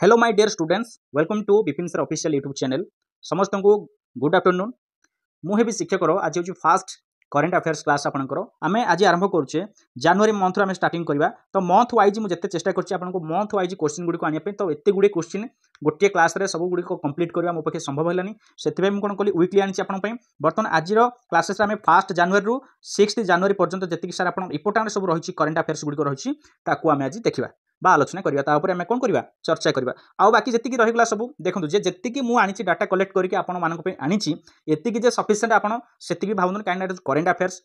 Hello my dear students, welcome to Vipin sir official YouTube channel. समस्त को good afternoon. मुझे शिक्षक आज हूँ फास्ट करेन्ट अफेयर्स क्लास आपंकर आम आज आरंभ करुचे जनवरी मंथ आम स्टार्टिंग करवा। तो मंथ वाइज मुझे चेष्टा कर मंथ वाइज क्वेश्चन गुड़ी आने तो एत गुड़े क्वेश्चन गोटे क्लास रे सब गुड़ी कंप्लीट करवा मो पक्षे संभव है से कौन कली वीकली आनी बर्तमान आज क्लासेस आम फास्ट जनवरी रु 6 जनवरी पर्यंत जी सार आप इंपोर्टाट सब रही करेन्ट अफेयर्स गुड़ी रही आम आज देखा बा आलोचना करवा तापर आम कौन करवा चर्चा करवा। आउ बाकी जी रहीगला सब देखो जी मुझे डाटा कलेक्ट करके आनी एति सफिसीयंट आप भावना कहीं करेन्ट अफेयर्स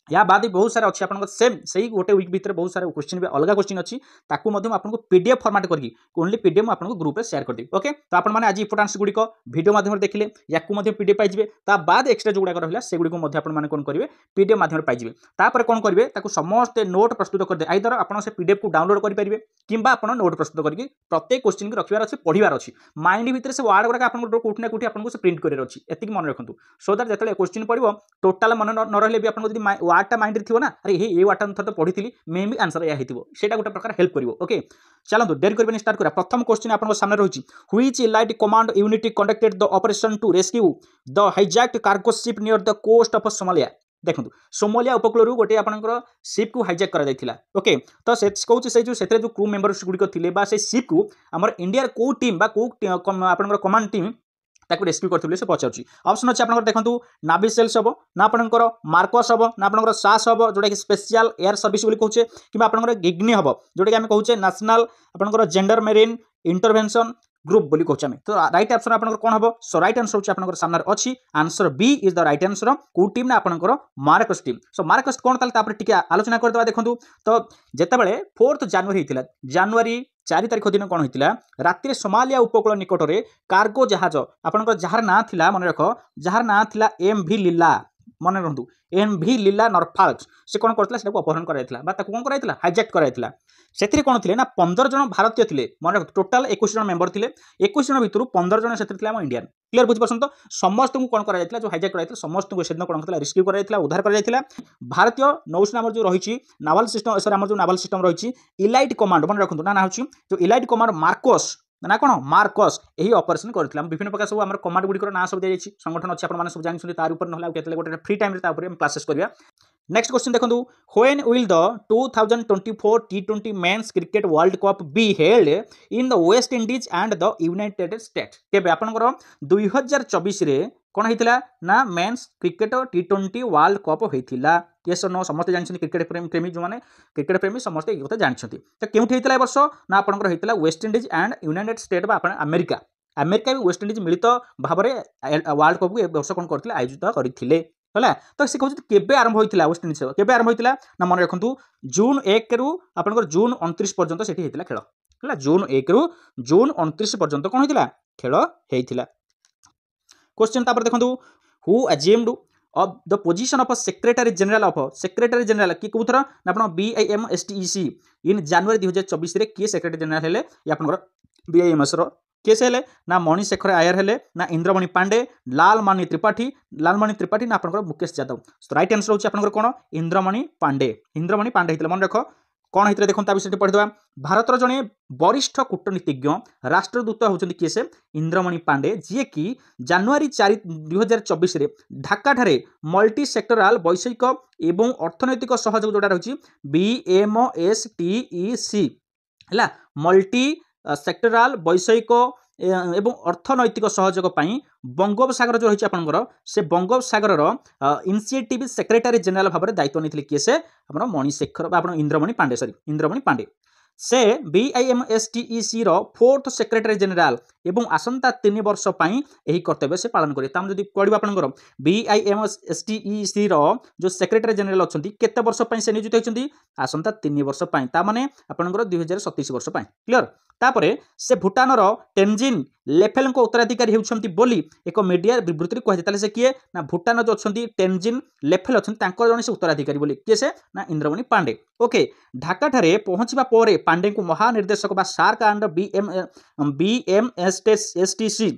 या बाद बहुत सारा अच्छी आप सेम से गोटे वीक भितर बहुत सारा क्वेश्चन भी अलग क्वेश्चन अच्छी आपको पीडीएफ फॉर्मेट करके ओनली पीडीएफ आपको ग्रुप में शेयर करदेवी। ओके, तो आप आज इंपोर्टेंस गुड़िक वीडियो माध्यम देखिले या पीडीएफ पाइबे बाद एक्सट्रा जो गुड़ाक रहा से गुड़ी कौन करेंगे पीडीएफ माध्यम पाइबे। तापर कौन करेंगे समस्त नोट प्रस्तुत करदे आइदर आप पीडीएफ को डाउनलोड करेंगे कि नोट प्रस्तुत करके प्रत्येक क्वेश्चन की रखार अच्छे पढ़ार अच्छी माइंड भितर से वार्ड गुड़ाक कौटना कौटी आपको प्रिंट कर अच्छी मन रखु सो दैट जो क्वेश्चन पढ़ो टोटाल मन न रही भी आप वार्डटा माइंड थी ना अरे ये वार्डटा थोड़ा तो पढ़ी मे भी आंसर या होता गोटे प्रकार हेल्प कर। ओके, चलो डेरी करबे स्टार्ट करा। प्रथम क्वेश्चन आपन सामने रही which elite command unit conducted the operation to rescue the hijacked cargo ship near the coast of Somalia. देखो सोमालिया उपकूल गोटे आपंकर शिप को हाइजैक करा। ओके, तो कहूँ से जो क्रू मेंबर्स गुड़िक थे से शिप को आम इंडिया को टीम आप कमांड टीम ताकू रेस्क्यू करते से पचार ऑप्शन अच्छे आप देखो नाभी सेल्स हम ना आपंकर मार्कस हम ना आपंकर सास हम जोटा कि स्पेशल एयर सर्विस कहूचे कि आपंकर गिग्नि हम जोटा कि आम कहूचे नेशनल आपंकर जेंडर मेरीन इंटरवेंशन ग्रुप बोली कहूँ। तो राइट आंसर आप कौन हम सो राइट आंसर होची आपनकर सामने अच्छी answer b is the right answer को टीम ना आपनकर मार्कस टीम। सो मार्कस कौन तापर टिके आलोचना करदे देखो। तो जेतेबेले 4 जनवरी होता जनवरी 4 तारिख दिन कौन होता राति सोमालिया उपकूल निकट में कार्गो जहाज आपंकर जार ना थिला मन रख जार ना थिला एम.वी. लीला मन रखु एम.वी. लीला नॉर्फॉल्क से कौन करता अपहरण कराइला कौन कराइला हाइजैक कराइला से कौन थे ना 15 जन भारतीय थे मन रख टोटाल 21 जन मेंबर थे 21 जन भितर 15 जन से इंडियन क्लियर बुझीपार। तो समस्त को कौन कराइला जो हाइजैक कराइला समस्त को सेदिन कौन कराइला रेस्क्यू कराइला उद्धार कराइला। भारतीय नौसेना जो रही नावल सिस्टम सर आम जो नावल सिस्टम रही इलाइट कमांड मन रखु ना हूँ जो इलाइट कमांड मार्कस ना कौन मार्कस यही ऑपरेशन करथिला विभिन्न प्रकार सब आम कमांड गुड़िकर ना सब दिखाई संगठन अच्छे आप सब जानते तार ऊपर ना गोटे फ्री टाइम क्लासेस करवा। नेक्स्ट क्वेश्चन देखो when will the 2024 T20 men's cricket world cup be held in the West Indies and the United states केबे आपनकर 2024 रे कौन होता ना men's cricket T20 world cup होता यस नो समस्त जानते क्रिकेट प्रेमी जो मैंने क्रिकेट प्रेमी समस्त ये जानते तो क्योंकि होता है वर्ष ना आपंकर होता West Indies and United state America America भी वेस्ट इंडीज मिलित भाव में वर्ल्ड कप को वर्ष कौन करते आयोजित करते है। तो से कहते केबे आरंभ होता वेस्ट इंडीज केबे आरंभ होता ना मन रखु जून 1 रु आपंकर जून 29 पर्यंत से होता खेल है जून 1 रु जून 29 पर्यंत कौन होता खेल होता। क्वेश्चन तापर देखो who assumed of the position of a secretary general कि कौन थर ना आप BIMSTEC इन जनवरी 2024 रे किए सेक्रेटरी जनरल हेले या आपनकर BIMS रो केस हेले ना मणिशेखर आयर हेले ना इंद्रमणि पांडे लालमणि त्रिपाठी ना आपनकर मुकेश यादव। राइट आंसर होची आपनकर कोन इंद्रमणि पांडे हेतले मन रखो कौन होते देखो विषय पढ़ीदा। भारतर जड़े वरिष्ठ कूटनीतिज्ञ राष्ट्रदूत होती किए से इंद्रमणि पांडे जी कि जनवरी 4 2024 ढाका ठारे मल्टी सेक्टराल वैषयिक एवं अर्थनैतिक सहयोग जोड़ा रही BMSTEC है मल्टी सेक्टराल वैषयिक एवं अर्थनैतिक सहयोग बंगोपसागर जो रही आपंकर से बंगोपसागर इनिशिएटिव सेक्रेटरी जनरल भाव में दायित्व नहीं किए से मणिशेखर इंद्रमणि पांडे से BIMSTEC रो 4th सेक्रेटरी जनरल एवं आसंता 3 वर्ष यही कर्तव्य से पालन करें। तमाम जब पढ़ा आपंकर BIMSTEC रो जो सेक्रेटरी जनरल अच्छा केते वर्ष से नियुक्त होती आसंता 3 वर्ष ताने आपंकर 2027 वर्ष क्लियर। तापरे से भूटान टेनजिन लेफेल को उत्तराधिकारी होती बोली एक मीडिया विवृत्ति कहुए से किए ना भूटान जो अच्छा टेनजिन लेफेल अच्छा जन से उत्तराधिकारी बोली किए से ना इंद्रमणि पांडे। ओके, ढाका ठारे पहुंचवा पर पांडे को महानिर्देशक सार्क एंड BMSTEC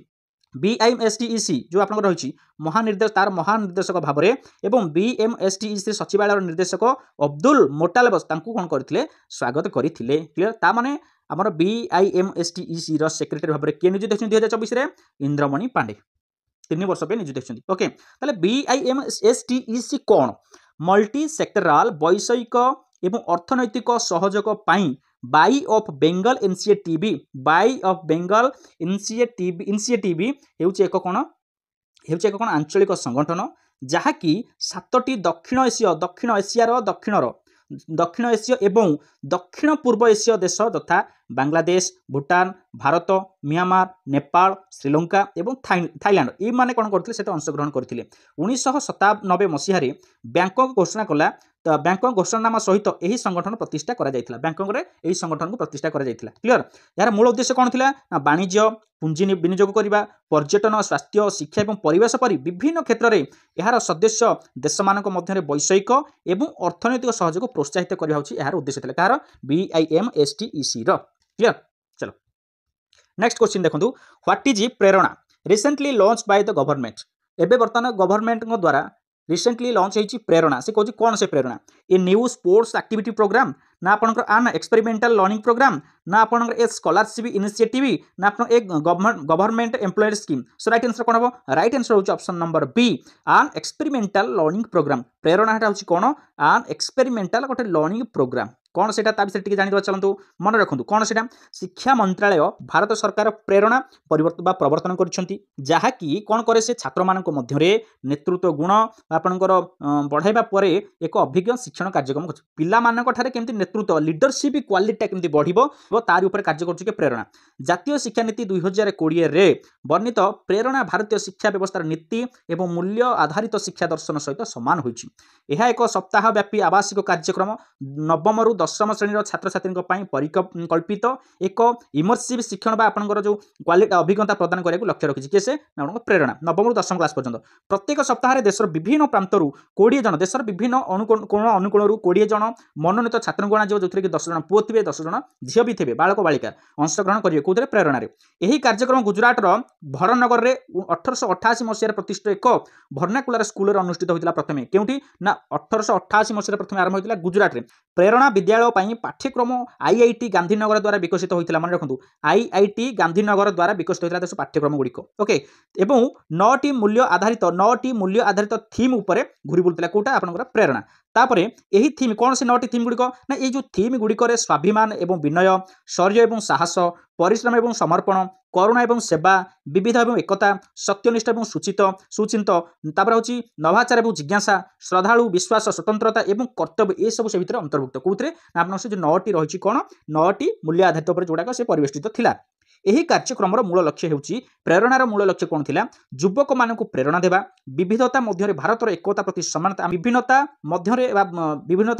BIMSTEC जो आपन रही महानिर्देश तार महानिर्देशक भाव में एवं BMSTEC सचिवालय निर्देशक अब्दुल मोटालेबस कौन करते स्वागत करते क्लीयर ता माने आमर BIMSTEC रो सेक्रेटरी भाव में किए नियुक्त होती 2024 इंद्रमणि पांडे 3 वर्ष पे नियुक्त होती ओके ताले BIMSTEC कौन मल्टी सेक्टराल वैषयिक एवं अर्थनैतिक सहयोग पाई बाई ऑफ बेंगल इनिशिएटिव हेउचे एक कौन आंचलिक संगठन जहाँकि 7टी दक्षिण एशिया एवं दक्षिण पूर्व एशिया देश तथा बांग्लादेश भूटान भारत म्यांमार नेपाल श्रीलंका एवं थाईलैंड ये माने कौन करते से अंशग्रहण करते 1997 मसीह बैंकॉक घोषणा कला तो बैंकॉक घोषणानामा सहित यही संगठन प्रतिष्ठा करा जायथिला बैंकॉक रे यही संगठन को प्रतिष्ठा करा जायथिला क्लियर यार मूल उद्देश्य कौन थिला वाणिज्य पुंजी विनियोग करबा पर्यटन स्वास्थ्य शिक्षा और परिवेश परि विभिन्न क्षेत्र में यार सदस्य देश मानक मध्य वैषयिक एवं अर्थनैतिक सहयोग प्रोत्साहित करबा होछि यार उद्देश्य थिला कार BIMSTEC रो क्लियर चलो नेक्स्ट क्वेश्चन देखंतु what is Prerna recently launch by the government एबे वर्तमान गवर्नमेंट द्वारा रिसेंटली लॉन्च होती प्रेरणा से कौन कौन से प्रेरणा a new sports activity programme ना आपनकर आन एक्सपेरिमेंटल लर्निंग प्रोग्राम ना आपनकर ए स्कॉलरशिप इनिशिएटिव ना आपन एक government employed scheme so right answer कौन हम राइट आंसर होची ऑप्शन नंबर बी आन एक्सपेरिमेंटल लर्निंग प्रोग्राम प्रेरणा हेटा होची कौन आन एक्सपेरिमेंटल गोटे लर्निंग प्रोग्राम कौन से विषय जानी चलतु मन रखु कौन से शिक्षा मंत्रालय भारत सरकार प्रेरणा प्रवर्तन करी कौन करे से छात्र मान मध्य नेतृत्व गुण आपणकर बढ़ाइबा परे एक अभिज्ञ शिक्षण कार्यक्रम पिला केमती नेतृत्व लीडरशिप क्वालिटी केमती बढ़िबो तारि उपर कार्य करुछि के प्रेरणा जातीय शिक्षा नीति 2020 रे वर्णित प्रेरणा भारतीय शिक्षा व्यवस्थार नीति एवं मूल्य आधारित शिक्षा दर्शन सहित सामान होइछि एहा एक सप्ताह व्यापी आवासिक कार्यक्रम नवम रु 10म श्रेणी छात्र छात्री परिकल्पित एक इमर्सिव शिक्षण आपंकर जो क्वालिटी अभिज्ञता प्रदान करने लक्ष्य रखी कैसे प्रेरणा नवम रु 10म क्लास पर्यंत प्रत्येक सप्ताह देशर विभिन्न प्रांतर 20 जन देशर विभिन्न अनुकूल 20 जन मनोनीत छात्र गणा जो 10 जन पुओ थे 10 जन झील भी थे बालक बालिका अंशग्रहण करेंगे कौन प्रेरणा यही कार्यक्रम गुजरातर भरनगर में 1888 मसीह प्रतिष्ठित एक भर्नाकुलर स्कूल अनुष्ठित होता प्रथम क्योंकि ना 1888 मसीह प्रथम आरंभ होता गुजरात में प्रेरणा विद्यालय पाठ्यक्रम IIT गांधीनगर द्वारा विकसित होता मन रखु IIT गांधीनगर द्वारा विकसित होता देश पाठ्यक्रम गुड़िक ओके एवं 9टी मूल्य आधारित थीम उपरे घूरी बुलूला कौटा आपंकर प्रेरणा तापर यही थीम कौन से 9टी थीम गुड़िक ना ये जो थीम गुड़िक स्वाभिमान एवं विनय शौर्य एवं साहस परिश्रम एवं समर्पण करुणा एवं सेवा विविध एवं एकता सत्यनिष्ठ एवं सुचिंत तापर हूँ नवाचार एवं जिज्ञासा श्रद्धालु विश्वास स्वतंत्रता एवं कर्तव्य ये सब से भीतर अंतर्भुक्त कौन आप जो 9टी रही कौन 9टी मूल्य आधारित पर जोड़ाक से परिवेष्टित थिला यही कार्यक्रम मूल लक्ष्य होउची प्रेरणार मूल लक्ष्य कौन थिला युवक मानक प्रेरणा देवा विविधता मध्य भारतर एकता प्रति समानता विभिन्नता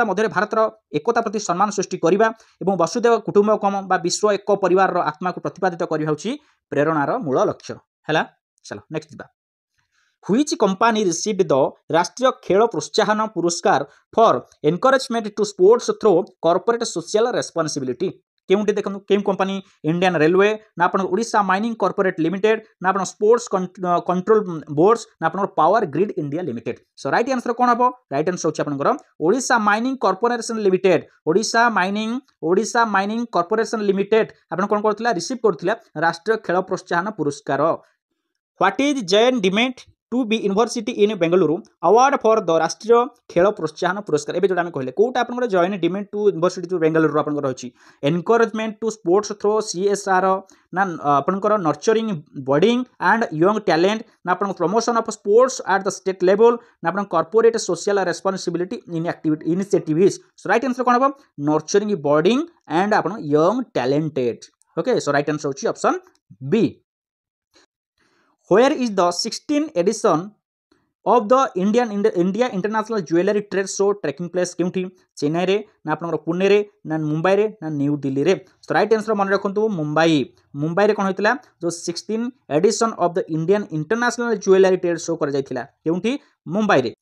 मध्य भारतर एकता प्रति सम्मान सृष्टि करने और वसुदेव कुटुंबकम बा विश्व एक परिवार आत्मा को प्रतिपादित करने होउची प्रेरणार मूल लक्ष्य है चलो नेक्स्ट दिबा Which company received the राष्ट्रीय खेल प्रोत्साहन पुरस्कार for encouragement to sports through corporate social responsibility केउंटी देखो केम कंपनी इंडियन रेलवे ना अपन ओडिशा माइनिंग कॉर्पोरेट लिमिटेड ना अपन स्पोर्ट्स कंट्रोल बोर्ड्स ना अपन power grid India limited so right answer कौन हम राइट आंसर होची अपन Odisha mining corporation limited Odisha mining corporation limited अपन कौन करथिला रिसीव करथिला राष्ट्रीय खेल प्रोत्साहन पुरस्कार what is Jain deemed to be university in Bengaluru award for the राष्ट्रीय खेल प्रोत्साहन पुरस्कार एबे जोटा कहले कोटा आपन Jain deemed to university to Bengaluru आपन रही encouragement to sports through CSR ना आपन nurturing budding and young talent ना आपन promotion of sports at the state level ना आपन corporate social responsibility in activity initiatives so right answer कौन हम नर्चरिंग बॉडिंग एंड आपन young talented okay so right answer होची option B Where is the 16th edition of the India International Jewelry Trade Show taking place केउठी चेन्नई रे ना आपन पुणे रे ना मुंबई रे ना न्यू दिल्ली रे सो राइट आंसर मन रखंतु मुंबई रे कोन होइतला जो 16th edition of the Indian International Jewelry Trade Show कर जाइथिला केउठी मुंबई रे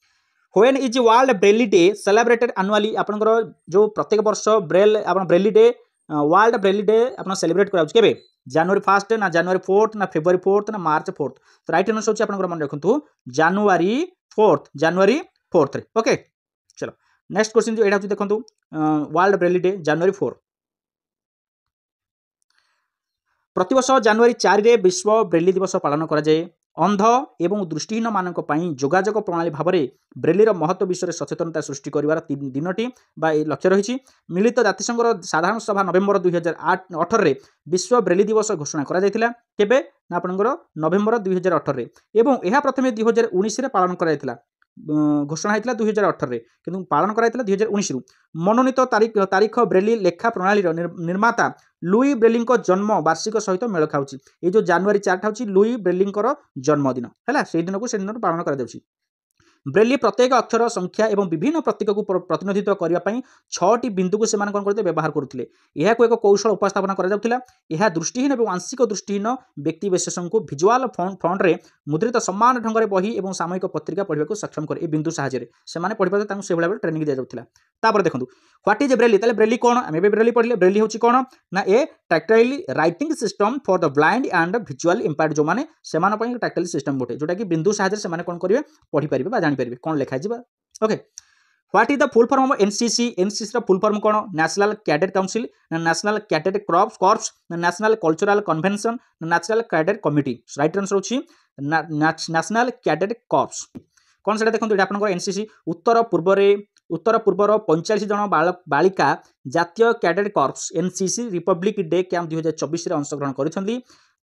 When is World Braille Day celebrated annually आपन जो प्रत्येक वर्ष ब्रेल आपन Braille day world Braille day आप सेलिब्रेट करावे जनवरी 1 ना जनवरी 4 ना फेब्रुआरी 4 ना मार्च 4। तो राइट आंसर होची आपन मन रखंतु जनवरी 4 रे। ओके चलो नेक्स्ट क्वेश्चन जो एटा देखंतु वर्ल्ड ब्रेली डे जनवरी 4। प्रतिवर्ष जनवरी 4 रे विश्व ब्रेली दिवस पालन करा जाए। अंध एवं दृष्टिहीन मानक पई जोगाजोग प्रणाली भाव में ब्रेलीर महत्व विषय सचेतनता सृष्टि कर दिनटी लक्ष्य रही। मिलित जातिसंघर साधारण सभा नवेम्बर 2018 रे विश्व ब्रेली दिवस घोषणा करा जायतिला। केबे ना आपनकर नवेम्बर 2018 रे एवं यह प्रथमे 2019 रे पालन करा जायतिला। घोषणा होता 2018 रे किंतु पालन कराइला 2019 रु। मनोनीत तारीख ब्रेली लेखा प्रणाली निर्माता लुई ब्रेली जन्म वार्षिक सहित मेल खाऊची। ये जो जनवरी 4 हूँ लुई ब्रेली जन्मदिन है से दिन को से दिन पालन करा जाउची। ब्रेली प्रत्येक अक्षर संख्या एवं विभिन्न प्रतीक को प्रतिनिधित्व करने 6टी बिंदु को सेमान कौन करते व्यवहार करुले। यह को एक कौशल उपस्थापन करा जाउथिला। यह दृष्टिहीन एवं आंशिक दृष्टिहीन व्यक्ति विशेष को विजुआल फॉन्ट रे मुद्रित सम्मान ढंग से बही एवं सामयिक पत्रिका पढ़ा को सक्षम करे। बिंदु साहाय्य से पढ़ा से भाव ट्रेनिंग दि जाउथिला। तापर देखंतु व्हाट इज ब्रेली ताले ब्रेली कौन आम ब्रेली पढ़ले। ब्रेली होची कौन ना a tactile writing system for the blind and visual impaired जो माने सेमान पई टैक्टाइल सिस्टम गोटे जोटा कि बिंदु साहाय्य से माने कोन करिवे पढ़ी परिबे बा जानि परिबे कोन लिखा जिबा। Okay what is the full form of NCC. NCC रा फुल फॉर्म कौन national cadet council national cadet corps national cultural convention national cadet committee. Right answer होची नेशनल कैडेट कॉर्प्स। कौन से देखो ये आप एनसीसी उत्तर पूर्वर 45 जन बालिका जातीय cadet corps NCC Republic day camp 2024 में अंशग्रहण कर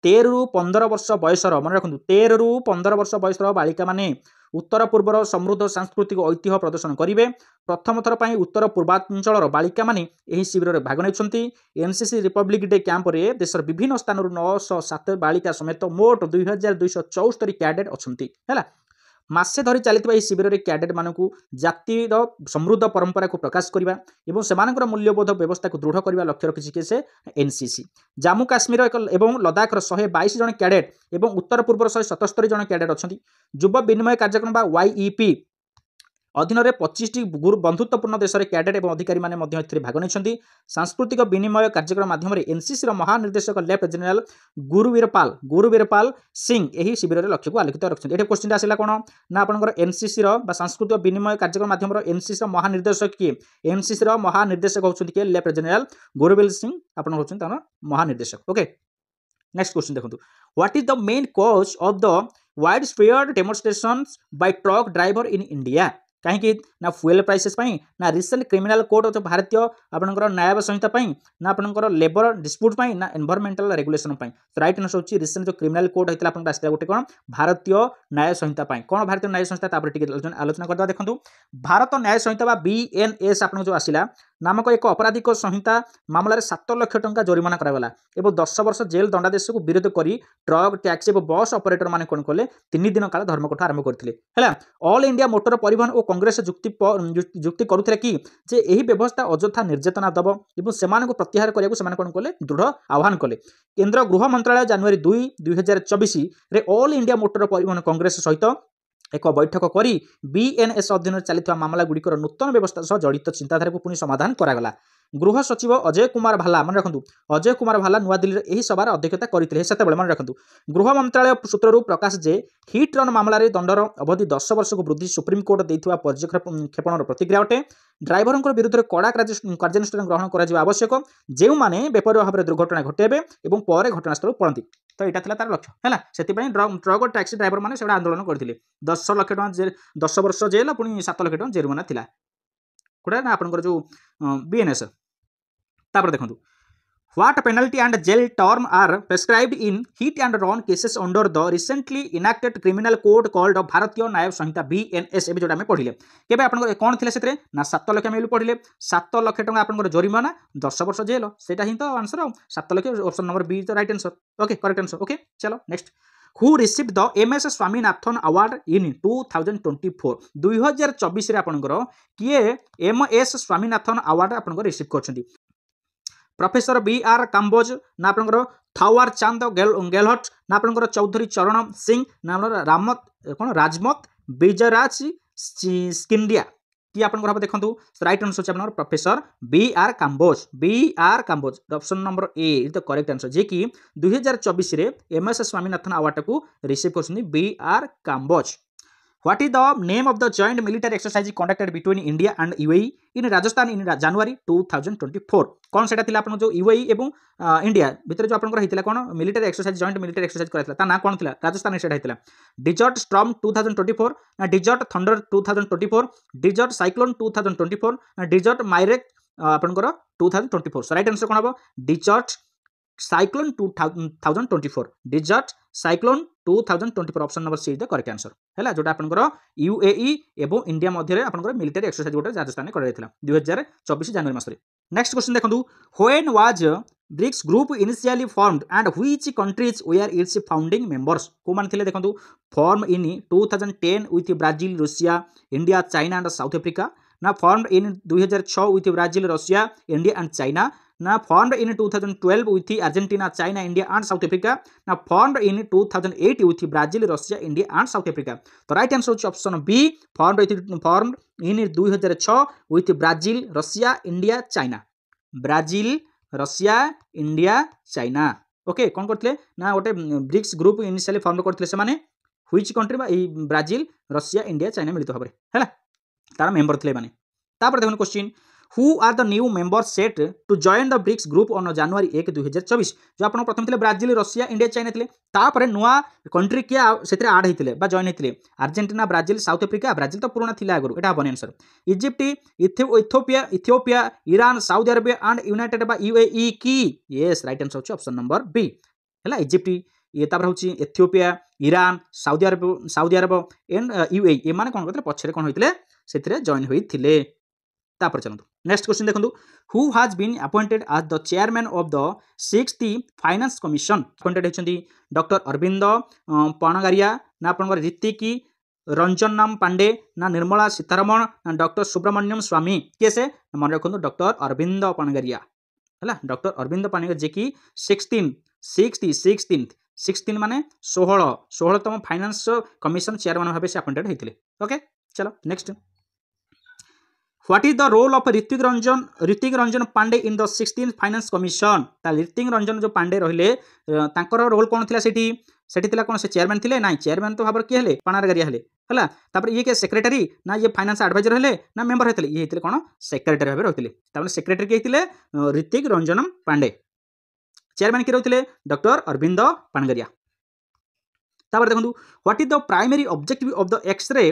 13 रु 15 वर्ष बयसर मन रखु 13 रु 15 वर्ष बयसर बालिका माने उत्तर पूर्वर समृद्ध सांस्कृतिक ऐतिह्य प्रदर्शन करेंगे। प्रथम थर पर उत्तर पूर्वांचल बालिका माने यही शिविर में भाग नहीं। एनसीसी रिपब्लिक डे कैंप रे देशर विभिन्न स्थान 907 बालिका समेत मोट 2274 कैडेट अच्छा। मासे धरी चली शिविर में कैडेट मानक जातिर समृद्ध परंपरा को प्रकाश करने और सेमानकर मूल्यबोध व्यवस्था को दृढ़ करने लक्ष्य रखी से एनसीसी। जम्मू काश्मीर एवं लद्दाखर 122 जन कैडेट और उत्तर पूर्वर 177 जन कैडेट अच्छा। युवा विनिमय कार्यक्रम बा YEP अधीन 25टी बंधुत्वपूर्ण देश कैडेट और अधिकारी माने भाग नहीं। सांस्कृतिक विनिमय कार्यक्रम माध्यम एनसीसी महानिर्देशक लेफ्ट जनरल गुरुवीरपाल सिंह यही शिविर में लक्ष्य को आलोकित रखते। ये क्वेश्चन आसला कौन ना आपंकर एनसीसी सांस्कृतिक विनिमय कार्यक्रम माध्यम एनसीसी महानिर्देशक किए। एनसीसी महानिर्देशक होती किए लेफ्ट जनरल गुरुवीर सिंह आप महानिर्देशक। ओके नेक्स्ट क्वेश्चन देखो what is the main cause of the wide spread demonstrations by truck driver in India. कहीं ना फ्यूएल प्राइसेस ना रिसेंट क्रिमिनल कोड जो भारतीय आपंकर न्याय संहिता ना आपंकर लेबर डिस्प्यूट ना एनवायरमेंटल रेगुलेशन। तो राइट आंसर होची रिसेंट जो क्रिमिनल कोड होता है आसला गोटे कौन भारतीय न्याय संहिता कौन भारतीय न्याय संहिता आलोचना करदे। देखो भारत न्याय संहिता BNS आप जो आसला नामक एक अपराधिक संहिता मामलें 7 लाख टंका जोरिमाना करागला और 10 वर्ष जेल दंडादेश को विरोध कर ट्रक टैक्सी और बस ऑपरेटर माने कौन कले 3 दिन काल धर्मघट आरंभ करते। ऑल इंडिया मोटर परिवहन और कांग्रेस जुक्ति करुले कि जे यही व्यवस्था अଯଥା निर्यातना दब और से प्रत्याहार करने कौन कले दृढ़ आह्वान कले। केंद्र गृह मंत्रालय जनवरी 2, 2024 रे ऑल इंडिया मोटर परिवहन कांग्रेस सहित एक बैठक करी BNS अधीन चलता मामला गुड़िकर नूतन व्यवस्था सह जड़ित चिंताधारा को पुणी समाधान करागला। गृह सचिव अजय कुमार भाला मन रखु अजय कुमार भाला नुआदिल्ली यही सभार अध्यक्षता करते से मन रखु। गृह मंत्रालय सूत्रु प्रकाश जे हिट रन मामलें दंडर अवधि 10 वर्ष को वृद्धि सुप्रीमकोर्ट देथिबा पर्यवेक्षण प्रतिक्रिया अटे। ड्राइवर विरुद्ध में कड़ा कार्यानुष्ठान ग्रहण करा आवश्यक जो मैंने बेपरिया भाव में दुर्घटना घटेबे और पर घटनास्थल पड़ती। तो यहाँ था तार लक्ष्य है से ट्रक और टैक्सी ड्राइवर मैंने से आंदोलन करते 10 लाख टଙ୍କା 10 वर्ष जेल पुणी 7 लाख टଙ୍କା जेरिमाना था गोटे ना आपंकर जो BNS। तापर देखो what penalty and jail term are prescribed in hit and run cases under the recently enacted criminal code called Bharatiya Nyaya Samhita BNS जो आम पढ़ले केबे आपन कौन थी से 7 लाख आम पढ़ले 7 लाख टଙ୍କା आपन जोरिमाना 10 वर्ष जेल से ही तो answer 7 lakh option number B तो right answer. Okay correct answer. Okay चलो next who received the MS Swaminathan award in 2024 2024 आपंकर किए MS स्वामीनाथन अवार्ड आपंकर रिसीव कर प्रोफेसर BR काम्बोज ना आपंकर थावर चांद गेहलोट ना आपंकर चौधरी चरण सिंह ना रामत कौन राजमत विजयराज स्किंडिया कि आपन हम देखंतु राइट आंसर होची आपन professor B R Kamboj option number A is the correct answer जे कि 2024 रे एमएस स्वामीनाथन अवार्ड को रिसीव करछनी B R Kamboj. What is the name of the joint military exercise conducted between India and UAE in Rajasthan in January 2024? कौन सेटा थिला आपन जो UAE एवं इंडिया भितर जो आपन हितला कोन military exercise joint military exercise कराइतला ता ना कोन थिला राजस्थान सेटा हितला डिजर्ट स्टॉर्म 2024 ना डिजर्ट थंडर 2024 डिजर्ट साइक्लोन 2024 ना डिजर्ट माइरेक आपन 2024 सो राइट आंसर कोन हबो desert cyclone 2024 desert cyclone 2024 option number C is the correct answer हैला जोटा आपनकर यूएई एवं इंडिया मध्य आपनकर मिलिटरी एक्सरसाइज गोटे राजस्थान कर 2024 जनवरी मास। नेक्स्ट क्वेश्चन देखंतु when was BRICS group initially formed and which countries were its founding members को मान थिले देखंतु form in 2010 with Brazil Russia India China and South Africa ना formed in 2006 with Brazil Russia India and China ना formed in 2012 with Argentina, China, India and South Africa. Now formed in 2008 with Brazil, Russia, India and South Africa. The right answer is option B. Formed in 2006 with Brazil, Russia, India, China. Brazil, Russia, India, China. Okay, कौन करथिले ना गोटे BRICS group initially form करथिले से माने which country बा Brazil, Russia, India, China मिलित भाबरे हैला तार मेंबर थिले माने। तापर देखन question Who are the new members set to join the BRICS group on January 1, 2024? जो आपन प्रथम थिले ब्राजील, रशिया, इंडिया, चाइना थिले तापर नुआ कंट्री के सेतरे ऐड हेतिले बा जॉइन हेतिले Argentina, Brazil, South Africa Brazil तो पुराना थिला आगरु एटा हबन answer Egypt, Ethiopia, Iran, Saudi Arabia and United बा यूएई की यस राइट आंसर होची ऑप्शन नंबर बी हैला इजिप्ट ये तापर होची Ethiopia, Iran, Saudi Arab and UAE ए माने कोन करथले पछरे कोन होइतिले सेतरे जॉइन होइतिले। तापर चलंतु नेक्स्ट क्वेश्चन देखंतु who has been appointed as the chairman of the 6th finance commission appointed हेचंती डॉक्टर अरविंद पणगारिया ना आपनकर ऋतिकी रंजन पांडे ना निर्मला सीतारमण ना डॉक्टर सुब्रमण्यम स्वामी के से मन रखंतु डॉक्टर अरविंद पणगारिया हैला डॉक्टर अरविंद पणगारिया जे कि 16 माने 16तम फाइनेंस कमिशन चेयरमैन भाबे से अपॉइंटेड हेतिले। ओके चलो next What is the role of Hrithik Ranjan Pandey in the 16th finance commission ता ऋतिक रंजन जो पांडे रहिले तांकर रोल कोन थिला सेठी थिला कोन से चेयरमैन थिले नाही चेयरमैन तो भाबर के हले पणारगारिया हले हला तापर ये के सेक्रेटरी ना ये फाइनेंस एडवाइजर हले ना मेंबर हेतले ये हेतले कोन सेक्रेटरी भाबे रहथिले तापर सेक्रेटरी के हेतले ऋतिक रंजन पांडे चेयरमैन के रहथिले डॉक्टर अरविंद पणगारिया। तापर देखंतु what is the primary objective of the X-ray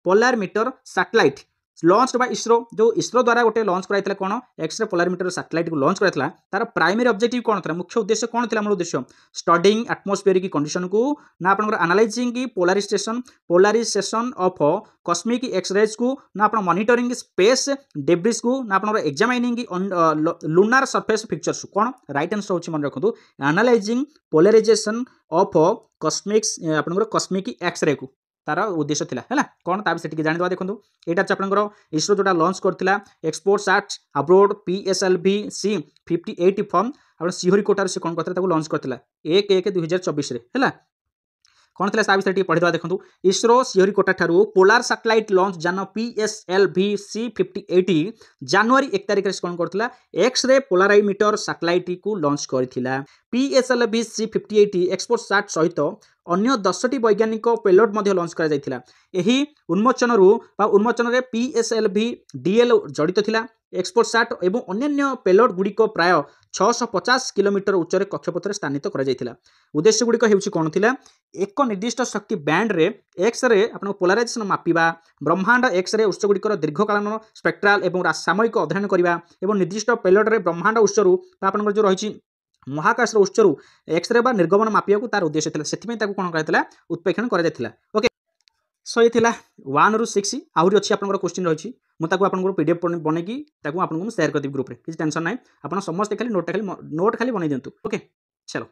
polarimeter satellite launched by ISRO जो इसरो द्वारा गोटे लॉन्च कराइतला कोन एक्स-रे पोलारिमीटर सैटेलाइट को लॉन्च कराइतला तार प्राइमरी ऑब्जेक्टिव कोन थला मुख्य उद्देश्य कोन थला मूल उद्देश्य स्टडीइंग एटमॉस्फेरिक कंडीशन को ना आपन एनालाइजिंग की पोलराइजेशन ऑफ कॉस्मिक एक्स-रेज को ना आपन मॉनिटरिंग स्पेस डेब्रिस को ना आपन एग्जामिनिंग लूनार सरफेस पिक्चर्स कोन राइट आंसर होची मन रखंतु analysing polarisation of cosmic X-ray को तार उद्देश्य थिला हैला कोन ता से जानि दवा देखंतु एटा आपनकर इसरो जोटा लॉन्च करथिला XPoSat aboard PSLV C58 from आपण श्रीहरिकोटार से कोन करथिला ताको लॉन्च करथिला 1/1/2024 रे हैला कोन थिला ता विषय पढि दवा देखंतु इसरो श्रीहरिकोटा ठारू पोलार सैटेलाइट लॉन्च जान PSLV C58 जनवरी 1 तारिख रे कोन करथिला एक्स-रे पोलाराइमीटर सैटेलाइट को लॉन्च करथिला PSLV C58 एक्सपोर्टसैट सहित अन्य 10टी वैज्ञानिक पेलोड मध्य लॉन्च करा जायथिला एही उन्मोचन रे PSLV DL जड़ित थिला एक्सपोर्टसैट एवं अन्य पेलोड गुड़िक प्राय 650 किलोमीटर उच्चर कक्षपथ स्थानित करा जायथिला उद्देश्य गुड़िक हेउची कोन थिला एक निर्दिष्ट शक्ति बैंड रे एक्स-रे आपन पोलराइजेशन मापिबा ब्रह्मांड एक्स-रे उत्स गुड़िकर दीर्घकालीन स्पेक्ट्रल एवं सामयिक अध्ययन करिबा एवं निर्दिष्ट पेलोड रे ब्रह्मांड उत्सरु आपन जो रहिची महाकाश उत्सरु एक्स-रे बा निर्गमन मापिया को तार उद्देश्य थिला सेति ताको कोन कराइतला उत्प्रेक्षण करा जायथिला। ओके सो ये थिला 1 रु 6 आहुरी अछि आपनकर क्वेश्चन रहिछि मु ताको आपनकर पीडीएफ बनेकी ताको आपनकर शेयर कर देबी ग्रुप रे किछ टेंशन नै आपन समस्त खाली नोट खाली बनै दियंतु। ओके चलो।